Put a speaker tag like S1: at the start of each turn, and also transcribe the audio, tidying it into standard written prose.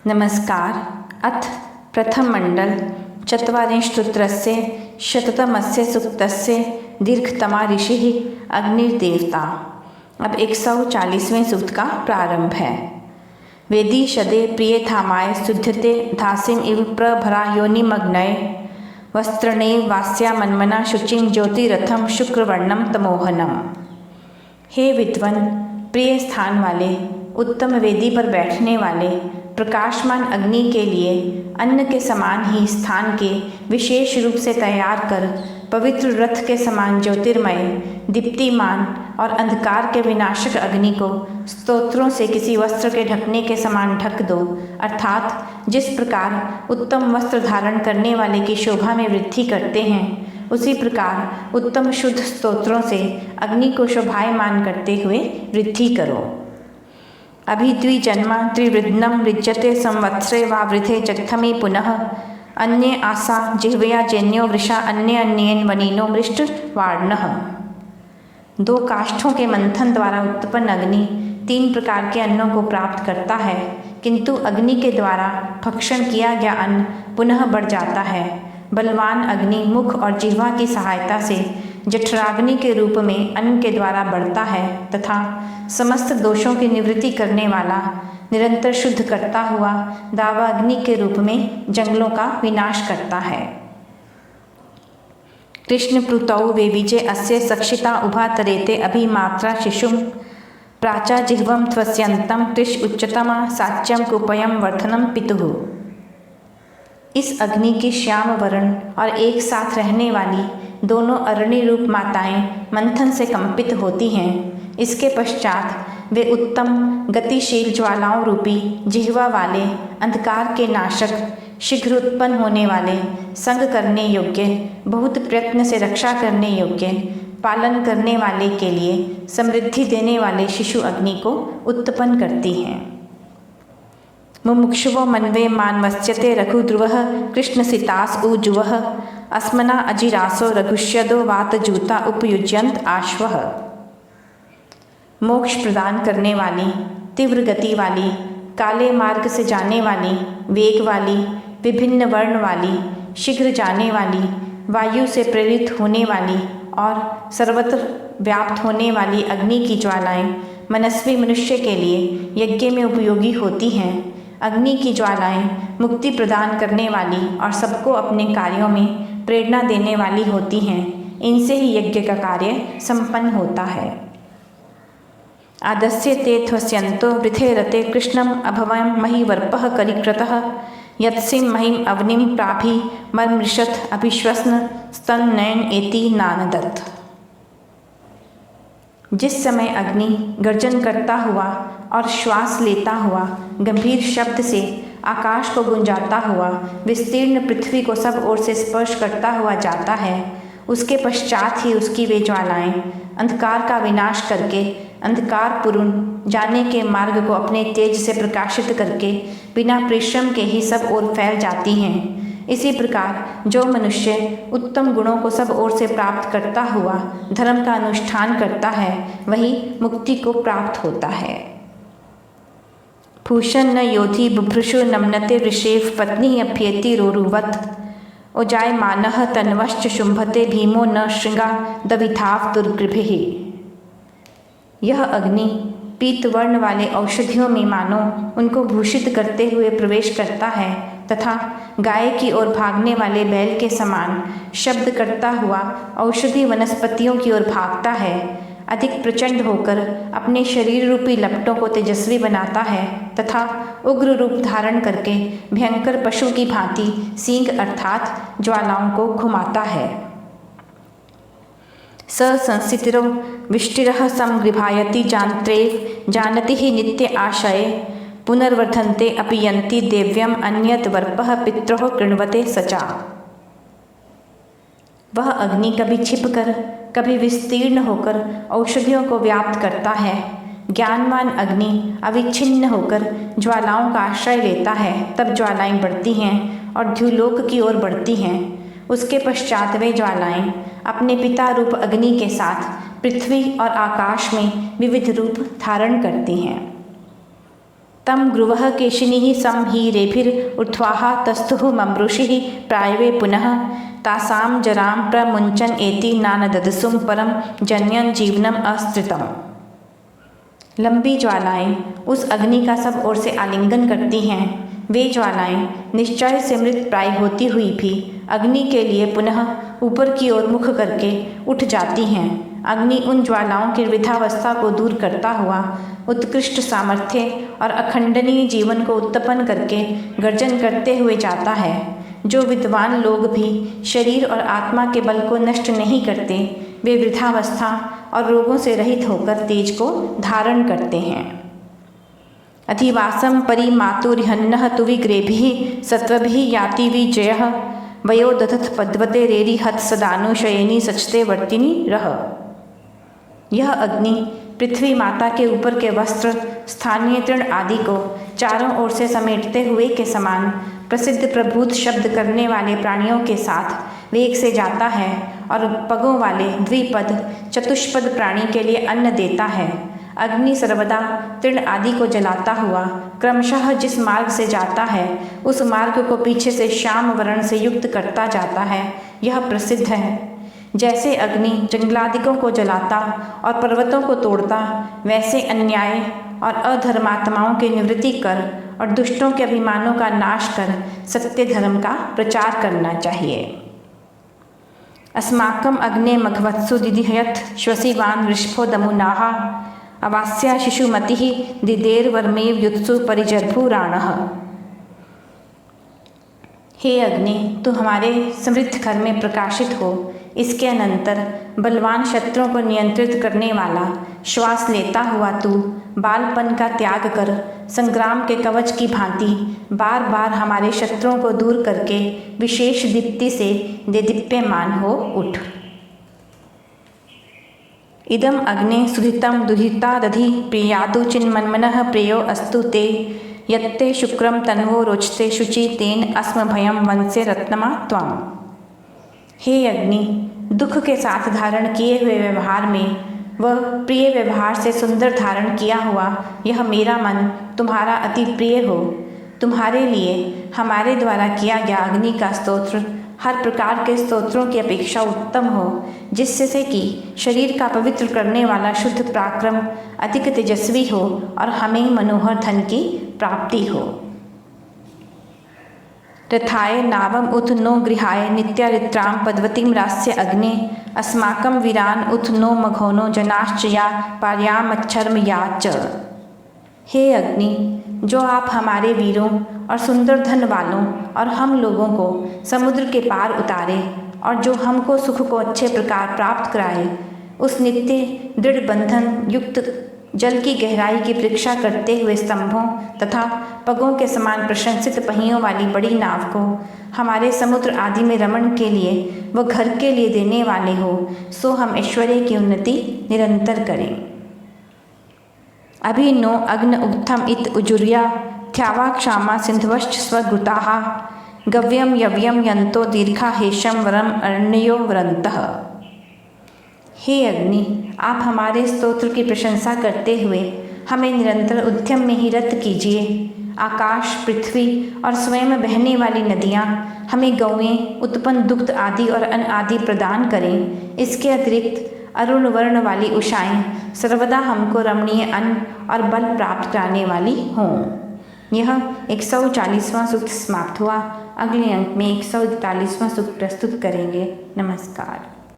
S1: नमस्कार। अथ प्रथम मंडल चत्वारिंशस्तोत्रस्य शततमस्य सूक्तस्य दीर्घतमा ऋषिः अग्निर्देवता। अब 140वें सूक्त का प्रारंभ है। वेदी शदे प्रिय थामाय शुद्धते धासिम इव प्रभरा योनिमग्नय वस्त्रणेव वास्या मनमना शुचिं ज्योतिरथम शुक्रवर्णम तमोहनम। हे विद्वन, प्रिय स्थान वाले, उत्तम वेदी पर बैठने वाले, प्रकाशमान अग्नि के लिए अन्न के समान ही स्थान के विशेष रूप से तैयार कर पवित्र रथ के समान ज्योतिर्मय, दीप्तिमान और अंधकार के विनाशक अग्नि को स्तोत्रों से किसी वस्त्र के ढकने के समान ढक दो। अर्थात जिस प्रकार उत्तम वस्त्र धारण करने वाले की शोभा में वृद्धि करते हैं, उसी प्रकार उत्तम शुद्ध स्तोत्रों से अग्नि को शोभायमान करते हुए वृद्धि करो। अभिद्विजन्म त्रिवृद्धनम रिज्यते संवत्सरे वा वृथे जगथमी पुनः अन्ये आसा जिह्वया जन्यो वृषा अन्य अन्येन वनीनो मृष्ट वार्णः। 2 काष्ठों के मंथन द्वारा उत्पन्न अग्नि 3 प्रकार के अन्नों को प्राप्त करता है, किंतु अग्नि के द्वारा भक्षण किया गया अन्न पुनः बढ़ जाता है। बलवान अग्नि मुख और जिह्वा की सहायता से जठराग्नि के रूप में अन्न के द्वारा बढ़ता है तथा समस्त दोषों की निवृत्ति करने वाला, निरंतर शुद्ध करता हुआ दावा अग्नि के रूप में जंगलों का विनाश करता है। कृष्ण प्लुतौ वे विजय अस्य सक्षिता उभा तरेते अभिमात्रा शिशुम प्राचा जिह्वम त्वस्यंतम कृष उच्चतमा साच्यम कुपयम वर्धनम पितुः। इस अग्नि की श्याम वर्ण और एक साथ रहने वाली दोनों अरणि रूप माताएं मंथन से कंपित होती हैं। इसके पश्चात वे उत्तम गतिशील ज्वालाओं रूपी जिह्वा वाले, अंधकार के नाशक, शीघ्र उत्पन्न होने वाले, संग करने योग्य, बहुत प्रयत्न से रक्षा करने योग्य, पालन करने वाले के लिए समृद्धि देने वाले शिशु अग्नि को उत्पन्न करती हैं। मुमुक्षुवो मन्वे मानवस्यते रघुध्रुवः कृष्णसितास ऊजुवः अस्मना अजिरासो रघुष्यदो वातजूता उपयुज्यंत आश्वः। मोक्ष प्रदान करने वाली, तीव्र गति वाली, काले मार्ग से जाने वाली, वेग वाली, विभिन्न वर्ण वाली, शीघ्र जाने वाली, वायु से प्रेरित होने वाली और सर्वत्र व्याप्त होने वाली अग्नि की ज्वालाएं मनस्वी मनुष्य के लिए यज्ञ में उपयोगी होती हैं। अग्नि की ज्वालाएं मुक्ति प्रदान करने वाली और सबको अपने कार्यों में प्रेरणा देने वाली होती हैं। इनसे ही यज्ञ का कार्य संपन्न होता है। आदस्य ते ध्वस्यन्तो वृथे रते कृष्णम अभवं महिवर्पः करिकृतः यत्सिं महिम अवनिं प्राभि मर्मृषत् अभिश्वसन स्तननयन एति नानदत्। जिस समय अग्नि गर्जन करता हुआ और श्वास लेता हुआ गंभीर शब्द से आकाश को गुंजाता हुआ विस्तीर्ण पृथ्वी को सब ओर से स्पर्श करता हुआ जाता है, उसके पश्चात ही उसकी वे ज्वालाएं अंधकार का विनाश करके अंधकारपूर्ण जाने के मार्ग को अपने तेज से प्रकाशित करके बिना परिश्रम के ही सब ओर फैल जाती हैं। इसी प्रकार जो मनुष्य उत्तम गुणों को सब ओर से प्राप्त करता हुआ धर्म का अनुष्ठान करता है, वही मुक्ति को प्राप्त होता है। भूषण न योधि बुभ्रुषु नमनते ऋषेव पत्नी अभ्येति रोरुवत उजाय मानः तन्वश्च शुंभते भीमो न श्रृंगा दविधाव दुर्गृभिः। यह अग्नि पीत वर्ण वाले औषधियों में मानो उनको भूषित करते हुए प्रवेश करता है तथा गाय की ओर भागने वाले बैल के समान शब्द करता हुआ औषधि वनस्पतियों की ओर भागता है। अधिक प्रचंड होकर अपने शरीर रूपी लपटों को तेजस्वी बनाता है तथा उग्र रूप धारण करके भयंकर पशु की भांति सींग अर्थात ज्वालाओं को घुमाता है। स संस्थितिरो विष्टिरः समगृभायति जानत्रेव जानति ही नित्य आशये पुनर्वर्धन्ते अपि यन्ति देव्यम अन्यत वर्पः पित्रोः कृण्वते सचा। वह अग्नि कभी छिपकर कभी विस्तीर्ण होकर औषधियों को व्याप्त करता है। ज्ञानवान अग्नि अविच्छिन्न होकर ज्वालाओं का आश्रय लेता है, तब ज्वालाएं बढ़ती हैं और द्युलोक की ओर बढ़ती हैं। उसके पश्चात वे ज्वालाएं अपने पिता रूप अग्नि के साथ पृथ्वी और आकाश में विविध रूप धारण करती हैं। तम ग्रुवः केशिनिः सम ही रेभिर्ऊर्ध्वाः तस्थुः ममृषिः प्रायवे पुनः तासां जरां प्रमुञ्चन् एति नानददसुं परम जन्यं जीवनम अस्त्रितम। लंबी ज्वालाएं उस अग्नि का सब ओर से आलिंगन करती हैं। वे ज्वालाएं निश्चय से मृत प्राय होती हुई भी अग्नि के लिए पुनः ऊपर की ओर मुख करके उठ जाती हैं। अग्नि उन ज्वालाओं की वृद्धावस्था को दूर करता हुआ उत्कृष्ट सामर्थ्य और अखंडनीय जीवन को उत्पन्न करके गर्जन करते हुए जाता है। जो विद्वान लोग भी शरीर और आत्मा के बल को नष्ट नहीं करते, वे वृद्धावस्था और रोगों से रहित होकर तेज को धारण करते हैं। अधिवासम परिमातुर्हन्नः तुविग्रेभिः सत्वभिः याति विजयः वयो दधत पद्वते रेरी हत सदानुशयनी सचते वर्तिनी रह। यह अग्नि पृथ्वी माता के ऊपर के वस्त्र, स्थानीय तृण आदि को चारों ओर से समेटते हुए के समान प्रसिद्ध प्रभूत शब्द करने वाले प्राणियों के साथ वेग से जाता है और पगों वाले द्विपद चतुष्पद प्राणी के लिए अन्न देता है। अग्नि सर्वदा तृण आदि को जलाता हुआ क्रमशः जिस मार्ग से जाता है उस मार्ग को पीछे से श्याम वर्ण से युक्त करता जाता है। यह प्रसिद्ध है। जैसे अग्नि जंगलादिकों को जलाता और पर्वतों को तोड़ता, वैसे अन्याय और अधर्मात्माओं की निवृत्ति कर और दुष्टों के अभिमानों का नाश कर सत्य धर्म का प्रचार करना चाहिए। अस्माकम अग्ने मघवत्सु दिदिहयत श्वसिवान ऋषभो दमुनाः अवास्या शिशुमतिः दिदेर्वर्मेव युत्सु परिजर्भुराणः। हे अग्नि, तू हमारे समृद्ध घर में प्रकाशित हो। इसके अनंतर बलवान शत्रुओं को नियंत्रित करने वाला श्वास लेता हुआ तू बालपन का त्याग कर संग्राम के कवच की भांति बार बार हमारे शत्रुओं को दूर करके विशेष दीप्ति से देदीप्यमान हो उठ। इदम अग्ने सुधितम दुहिता दधि प्रियादु चिन्मन्मनः प्रियो अस्तु ते यत्ते शुक्रम तन्वो रोचते शुचि तेन अस्म भयम वंसे रत्नमा त्वाम। हे अग्नि, दुख के साथ धारण किए हुए व्यवहार में वह प्रिय व्यवहार से सुंदर धारण किया हुआ यह मेरा मन तुम्हारा अति प्रिय हो। तुम्हारे लिए हमारे द्वारा किया गया अग्नि का स्तोत्र हर प्रकार के स्तोत्रों की अपेक्षा उत्तम हो, जिससे से कि शरीर का पवित्र करने वाला शुद्ध पराक्रम अधिक तेजस्वी हो और हमें मनोहर धन की प्राप्ति हो। रथाय नावम उत नो गृहाय नित्यारित्राम पद्वतीम रास्य अग्ने अस्माकं वीरान उत नो मघोनो जनाश्च या पार्यामच्छर्म या च। हे अग्नि, जो आप हमारे वीरों और सुंदर धन वालों और हम लोगों को समुद्र के पार उतारे और जो हमको सुख को अच्छे प्रकार प्राप्त कराए, उस नित्य दृढ़ बंधन युक्त जल की गहराई की परीक्षा करते हुए स्तंभों तथा पगों के समान प्रशंसित पहियों वाली बड़ी नाव को हमारे समुद्र आदि में रमण के लिए व घर के लिए देने वाले हो, सो हम ऐश्वर्य की उन्नति निरंतर करें। अभी नो अग्न उक्थम इत उजुर्या थ्यावा क्षामा सिंधवश्च स्वगुताः गव्यम यव्यम यंतो दीर्घा हेशम वरम अरण्यो वरंतः। हे अग्नि, आप हमारे स्तोत्र की प्रशंसा करते हुए हमें निरंतर उद्यम में ही रत कीजिए। आकाश, पृथ्वी और स्वयं बहने वाली नदियाँ हमें गौएं, उत्पन्न दुग्ध आदि और अन्न आदि प्रदान करें। इसके अतिरिक्त अरुण वर्ण वाली उषाएं सर्वदा हमको रमणीय अन्न और बल प्राप्त कराने वाली हों। यह 140वां सूक्त समाप्त हुआ। अगले अंक में 141वां सूक्त प्रस्तुत करेंगे। नमस्कार।